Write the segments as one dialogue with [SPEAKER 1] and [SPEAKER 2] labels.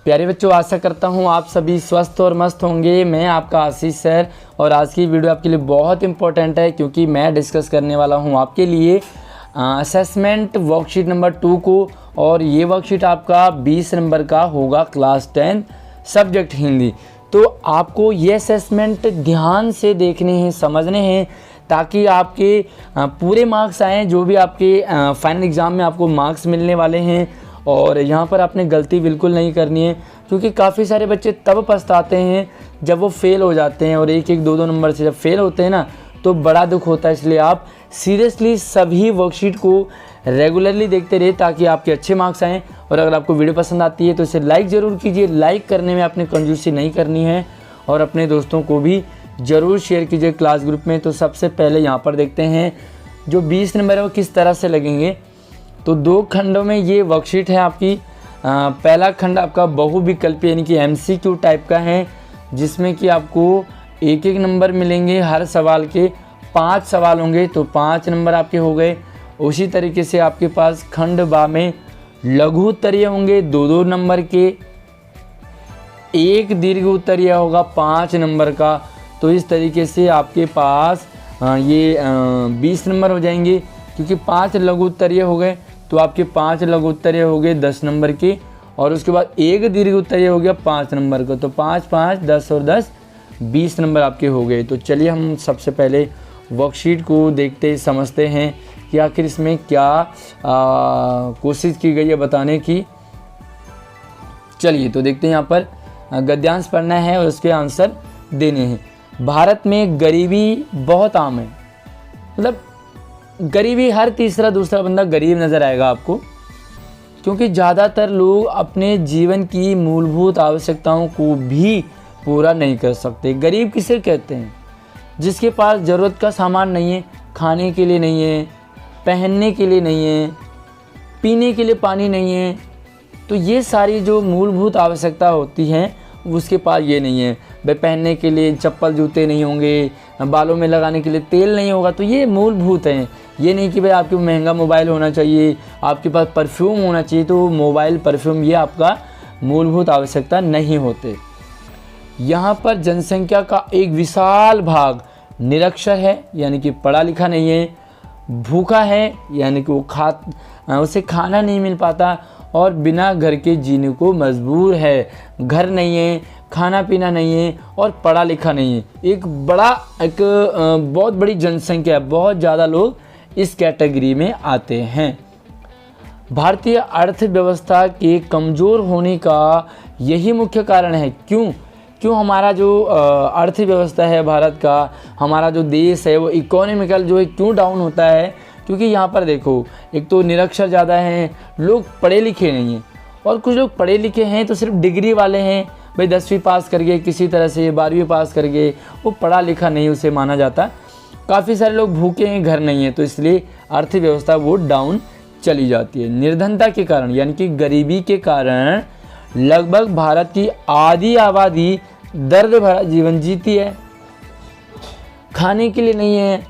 [SPEAKER 1] प्यारे बच्चों, आशा करता हूँ आप सभी स्वस्थ और मस्त होंगे। मैं आपका आशीष सर और आज की वीडियो आपके लिए बहुत इंपॉर्टेंट है क्योंकि मैं डिस्कस करने वाला हूँ आपके लिए असेसमेंट वर्कशीट नंबर 2 को। और ये वर्कशीट आपका 20 नंबर का होगा, क्लास 10 सब्जेक्ट हिंदी। तो आपको ये असेसमेंट ध्यान से देखने हैं, समझने हैं, ताकि आपके पूरे मार्क्स आएँ, जो भी आपके फाइनल एग्ज़ाम में आपको मार्क्स मिलने वाले हैं। और यहाँ पर आपने गलती बिल्कुल नहीं करनी है, क्योंकि काफ़ी सारे बच्चे तब पछताते हैं जब वो फेल हो जाते हैं, और 1-1, 2-2 नंबर से जब फेल होते हैं ना, तो बड़ा दुख होता है। इसलिए आप सीरियसली सभी वर्कशीट को रेगुलरली देखते रहे ताकि आपके अच्छे मार्क्स आएँ। और अगर आपको वीडियो पसंद आती है तो इसे लाइक ज़रूर कीजिए। लाइक करने में आपने कंजूसी नहीं करनी है, और अपने दोस्तों को भी ज़रूर शेयर कीजिए क्लास ग्रुप में। तो सबसे पहले यहाँ पर देखते हैं जो 20 नंबर है वो किस तरह से लगेंगे। तो 2 खंडों में ये वर्कशीट है आपकी। पहला खंड आपका बहुविकल्पी यानी कि MCQ टाइप का है, जिसमें कि आपको 1-1 नंबर मिलेंगे। हर सवाल के 5 सवाल होंगे, तो 5 नंबर आपके हो गए। उसी तरीके से आपके पास खंड बा में लघु उत्तरीय होंगे 2-2 नंबर के, एक दीर्घ उत्तरीय होगा 5 नंबर का। तो इस तरीके से आपके पास ये 20 नंबर हो जाएंगे, क्योंकि 5 लघु उत्तरीय हो गए तो आपके 5 लघु उत्तरीय हो गए 10 नंबर के। और उसके बाद एक दीर्घ उत्तरीय हो गया 5 नंबर का, तो 5, 5, 10 और 10 20 नंबर आपके हो गए। तो चलिए हम सबसे पहले वर्कशीट को देखते समझते हैं कि आखिर इसमें क्या कोशिश की गई है बताने की। चलिए तो देखते हैं। यहाँ पर गद्यांश पढ़ना है और उसके आंसर देने हैं। भारत में गरीबी बहुत आम है, मतलब गरीबी, हर तीसरा दूसरा बंदा गरीब नज़र आएगा आपको, क्योंकि ज़्यादातर लोग अपने जीवन की मूलभूत आवश्यकताओं को भी पूरा नहीं कर सकते। गरीब किसे कहते हैं? जिसके पास ज़रूरत का सामान नहीं है, खाने के लिए नहीं है, पहनने के लिए नहीं है, पीने के लिए पानी नहीं है। तो ये सारी जो मूलभूत आवश्यकता होती हैं उसके पास ये नहीं है। भाई पहनने के लिए चप्पल जूते नहीं होंगे, बालों में लगाने के लिए तेल नहीं होगा, तो ये मूलभूत हैं। ये नहीं कि भाई आपके महंगा मोबाइल होना चाहिए, आपके पास परफ्यूम होना चाहिए, तो मोबाइल परफ्यूम ये आपका मूलभूत आवश्यकता नहीं होते। यहाँ पर जनसंख्या का एक विशाल भाग निरक्षर है, यानी कि पढ़ा लिखा नहीं है, भूखा है, यानी कि उसे खाना नहीं मिल पाता, और बिना घर के जीने को मजबूर है। घर नहीं है, खाना पीना नहीं है, और पढ़ा लिखा नहीं है। एक बहुत बड़ी जनसंख्या, बहुत ज़्यादा लोग इस कैटेगरी में आते हैं। भारतीय अर्थव्यवस्था के कमज़ोर होने का यही मुख्य कारण है। क्यों हमारा जो अर्थव्यवस्था है भारत का, हमारा जो देश है, वो इकोनॉमिकल जो है क्यों डाउन होता है? क्योंकि यहाँ पर देखो, एक तो निरक्षर ज़्यादा हैं, लोग पढ़े लिखे नहीं हैं, और कुछ लोग पढ़े लिखे हैं तो सिर्फ डिग्री वाले हैं। भाई 10वीं पास कर गए, किसी तरह से 12वीं पास कर गए, वो पढ़ा लिखा नहीं उसे माना जाता। काफ़ी सारे लोग भूखे हैं, घर नहीं है, तो इसलिए अर्थव्यवस्था वो डाउन चली जाती है। निर्धनता के कारण यानी कि गरीबी के कारण लगभग भारत की आधी आबादी दर्द भरा जीवन जीती है। खाने के लिए नहीं है,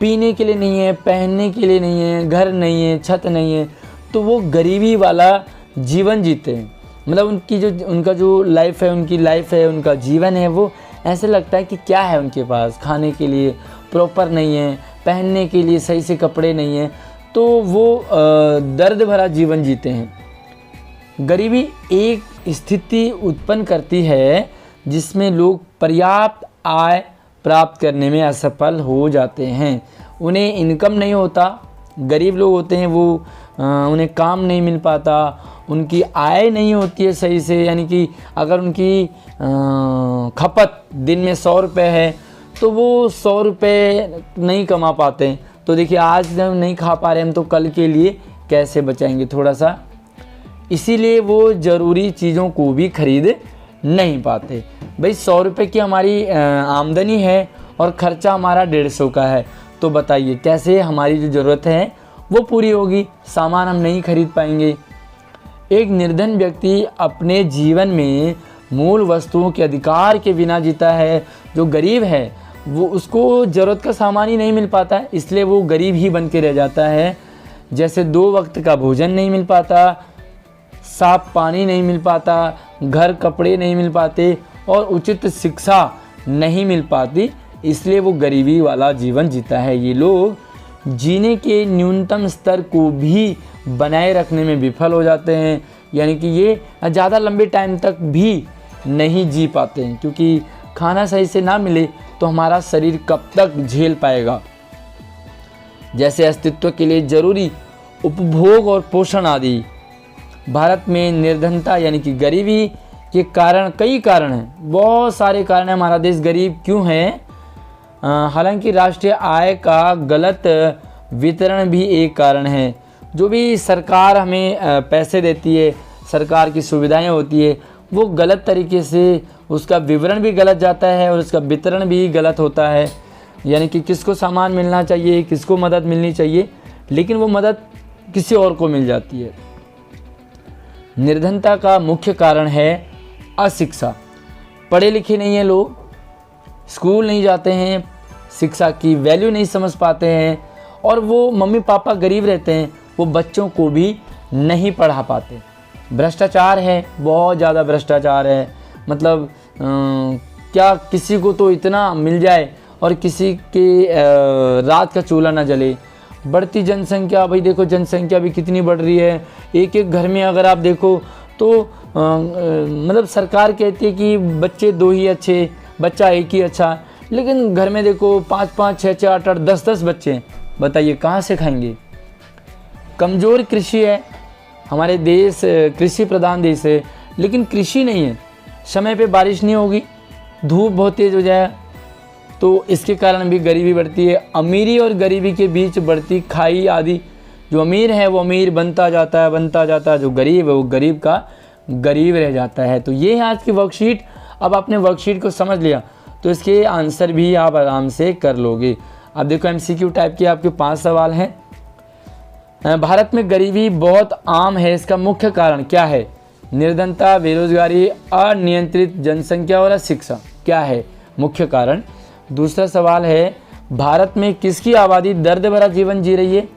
[SPEAKER 1] पीने के लिए नहीं है, पहनने के लिए नहीं है, घर नहीं है, छत नहीं है, तो वो गरीबी वाला जीवन जीते हैं। मतलब उनका जो लाइफ है, उनकी लाइफ है, उनका जीवन है, वो ऐसे लगता है कि क्या है उनके पास, खाने के लिए प्रॉपर नहीं है, पहनने के लिए सही से कपड़े नहीं हैं, तो वो दर्द भरा जीवन जीते हैं। गरीबी एक स्थिति उत्पन्न करती है जिसमें लोग पर्याप्त आय प्राप्त करने में असफल हो जाते हैं। उन्हें इनकम नहीं होता, गरीब लोग होते हैं वो, उन्हें काम नहीं मिल पाता, उनकी आय नहीं होती है सही से। यानी कि अगर उनकी खपत दिन में 100 रुपये है तो वो 100 रुपये नहीं कमा पाते। तो देखिए, आज जब नहीं खा पा रहे हम तो कल के लिए कैसे बचाएंगे थोड़ा सा, इसीलिए वो ज़रूरी चीज़ों को भी खरीद नहीं पाते। भाई 100 रुपये की हमारी आमदनी है और ख़र्चा हमारा 150 का है, तो बताइए कैसे हमारी जो ज़रूरत है वो पूरी होगी? सामान हम नहीं खरीद पाएंगे। एक निर्धन व्यक्ति अपने जीवन में मूल वस्तुओं के अधिकार के बिना जीता है। जो गरीब है वो उसको ज़रूरत का सामान ही नहीं मिल पाता है, इसलिए वो गरीब ही बन के रह जाता है। जैसे 2 वक्त का भोजन नहीं मिल पाता, साफ पानी नहीं मिल पाता, घर कपड़े नहीं मिल पाते और उचित शिक्षा नहीं मिल पाती, इसलिए वो गरीबी वाला जीवन जीता है। ये लोग जीने के न्यूनतम स्तर को भी बनाए रखने में विफल हो जाते हैं, यानी कि ये ज़्यादा लंबे टाइम तक भी नहीं जी पाते हैं, क्योंकि खाना सही से ना मिले तो हमारा शरीर कब तक झेल पाएगा। जैसे अस्तित्व के लिए जरूरी उपभोग और पोषण आदि। भारत में निर्धनता यानी कि गरीबी के कारण कई कारण हैं, बहुत सारे कारण हैं हमारा देश गरीब क्यों है। हालांकि राष्ट्रीय आय का गलत वितरण भी एक कारण है। जो भी सरकार हमें पैसे देती है, सरकार की सुविधाएं होती है, वो गलत तरीके से उसका विवरण भी गलत जाता है और उसका वितरण भी गलत होता है। यानी कि किसको सामान मिलना चाहिए, किसको मदद मिलनी चाहिए, लेकिन वो मदद किसी और को मिल जाती है। निर्धनता का मुख्य कारण है अशिक्षा। पढ़े लिखे नहीं हैं लोग, स्कूल नहीं जाते हैं, शिक्षा की वैल्यू नहीं समझ पाते हैं, और वो मम्मी पापा गरीब रहते हैं, वो बच्चों को भी नहीं पढ़ा पाते। भ्रष्टाचार है, बहुत ज़्यादा भ्रष्टाचार है। मतलब क्या किसी को तो इतना मिल जाए और किसी के रात का चूल्हा ना जले। बढ़ती जनसंख्या, भाई देखो जनसंख्या भी कितनी बढ़ रही है। एक एक घर में अगर आप देखो तो मतलब सरकार कहती है कि बच्चे 2 ही अच्छे, बच्चा 1 ही अच्छा, लेकिन घर में देखो 5-5, 6-6, 8-8, 10-10 बच्चे हैं। बताइए कहाँ से खाएंगे। कमज़ोर कृषि है, हमारे देश कृषि प्रधान देश है, लेकिन कृषि नहीं है। समय पे बारिश नहीं होगी, धूप बहुत तेज़ हो जाए, तो इसके कारण भी गरीबी बढ़ती है। अमीरी और गरीबी के बीच बढ़ती खाई आदि। जो अमीर है वो अमीर बनता जाता है, जो गरीब है वो गरीब का गरीब रह जाता है। तो ये है आज की वर्कशीट। अब आपने वर्कशीट को समझ लिया तो इसके आंसर भी आप आराम से कर लोगे। अब देखो MCQ टाइप के आपके 5 सवाल हैं। भारत में गरीबी बहुत आम है, इसका मुख्य कारण क्या है? निर्धनता, बेरोजगारी, अनियंत्रित जनसंख्या और अशिक्षा। क्या है मुख्य कारण? दूसरा सवाल है, भारत में किसकी आबादी दर्द भरा जीवन जी रही है?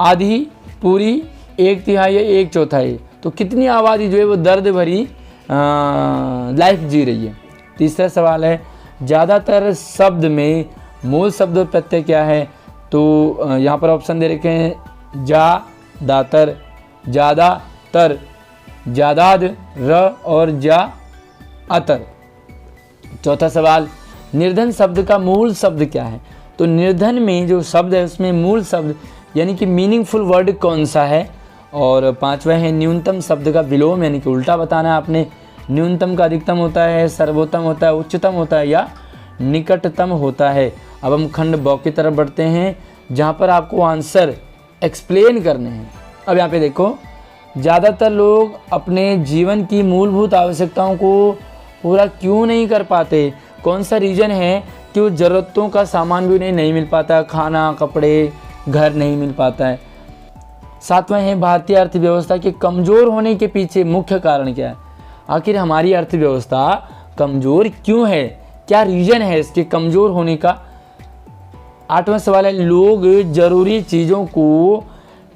[SPEAKER 1] आधी, पूरी, 1/3 या 1/4? तो कितनी आबादी जो है वो दर्द भरी लाइफ जी रही है। तीसरा सवाल है, ज़्यादातर शब्द में मूल शब्द और प्रत्यय क्या है? तो यहाँ पर ऑप्शन दे रखे हैं, ज़्यादातर, ज़्यादातर, ज़्यादाद, र और अतर। चौथा सवाल, निर्धन शब्द का मूल शब्द क्या है? तो निर्धन में जो शब्द है उसमें मूल शब्द यानी कि मीनिंगफुल वर्ड कौन सा है? और पांचवा है, न्यूनतम शब्द का विलोम यानी कि उल्टा बताना है आपने। न्यूनतम का अधिकतम होता है, सर्वोत्तम होता है, उच्चतम होता है या निकटतम होता है। अब हम खंड ब की तरफ बढ़ते हैं जहाँ पर आपको आंसर एक्सप्लेन करने हैं। अब यहाँ पे देखो, ज़्यादातर लोग अपने जीवन की मूलभूत आवश्यकताओं को पूरा क्यों नहीं कर पाते? कौन सा रीज़न है कि वो ज़रूरतों का सामान भी उन्हें नहीं मिल पाता, खाना, कपड़े, घर नहीं मिल पाता है। सातवां है, भारतीय अर्थव्यवस्था के कमज़ोर होने के पीछे मुख्य कारण क्या है? आखिर हमारी अर्थव्यवस्था कमज़ोर क्यों है? क्या रीज़न है इसके कमज़ोर होने का? आठवां सवाल है, लोग ज़रूरी चीज़ों को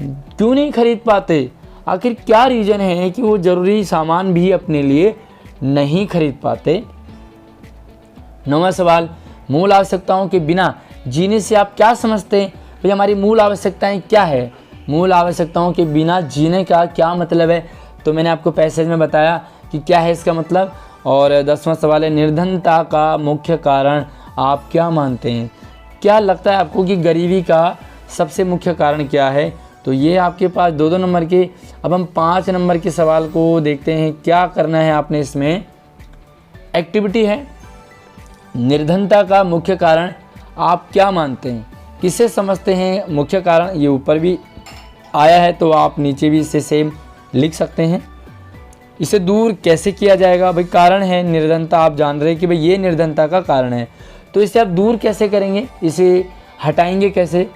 [SPEAKER 1] क्यों नहीं खरीद पाते? आखिर क्या रीज़न है कि वो ज़रूरी सामान भी अपने लिए नहीं खरीद पाते? नौवां सवाल, मूल आवश्यकताओं के बिना जीने से आप क्या समझते हैं? भाई हमारी मूल आवश्यकताएं क्या है? मूल आवश्यकताओं के बिना जीने का क्या मतलब है? तो मैंने आपको पैसेज में बताया कि क्या है इसका मतलब। और 10वां सवाल है, निर्धनता का मुख्य कारण आप क्या मानते हैं? क्या लगता है आपको कि गरीबी का सबसे मुख्य कारण क्या है? तो ये आपके पास 2-2 नंबर के। अब हम 5 नंबर के सवाल को देखते हैं। क्या करना है आपने इसमें? एक्टिविटी है, निर्धनता का मुख्य कारण आप क्या मानते हैं? किसे समझते हैं मुख्य कारण? ये ऊपर भी आया है तो आप नीचे भी इसे सेम लिख सकते हैं। इसे दूर कैसे किया जाएगा? भाई कारण है निर्धनता, आप जान रहे हैं कि भाई ये निर्धनता का कारण है, तो इसे आप दूर कैसे करेंगे? इसे हटाएंगे कैसे?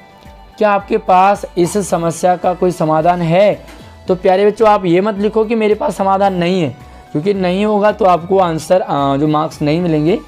[SPEAKER 1] क्या आपके पास इस समस्या का कोई समाधान है? तो प्यारे बच्चों, आप ये मत लिखो कि मेरे पास समाधान नहीं है, क्योंकि नहीं होगा तो आपको आंसर जो मार्क्स नहीं मिलेंगे।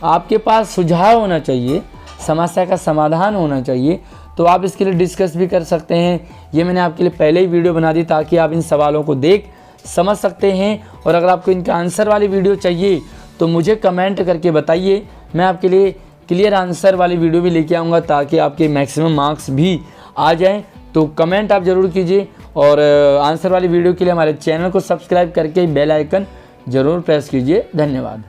[SPEAKER 1] आपके पास सुझाव होना चाहिए, समस्या का समाधान होना चाहिए, तो आप इसके लिए डिस्कस भी कर सकते हैं। ये मैंने आपके लिए पहले ही वीडियो बना दी ताकि आप इन सवालों को देख समझ सकते हैं। और अगर आपको इनका आंसर वाली वीडियो चाहिए तो मुझे कमेंट करके बताइए, मैं आपके लिए क्लियर आंसर वाली वीडियो भी लेके आऊँगा ताकि आपके मैक्सिमम मार्क्स भी आ जाएँ। तो कमेंट आप ज़रूर कीजिए और आंसर वाली वीडियो के लिए हमारे चैनल को सब्सक्राइब करके बेल आइकन ज़रूर प्रेस कीजिए। धन्यवाद।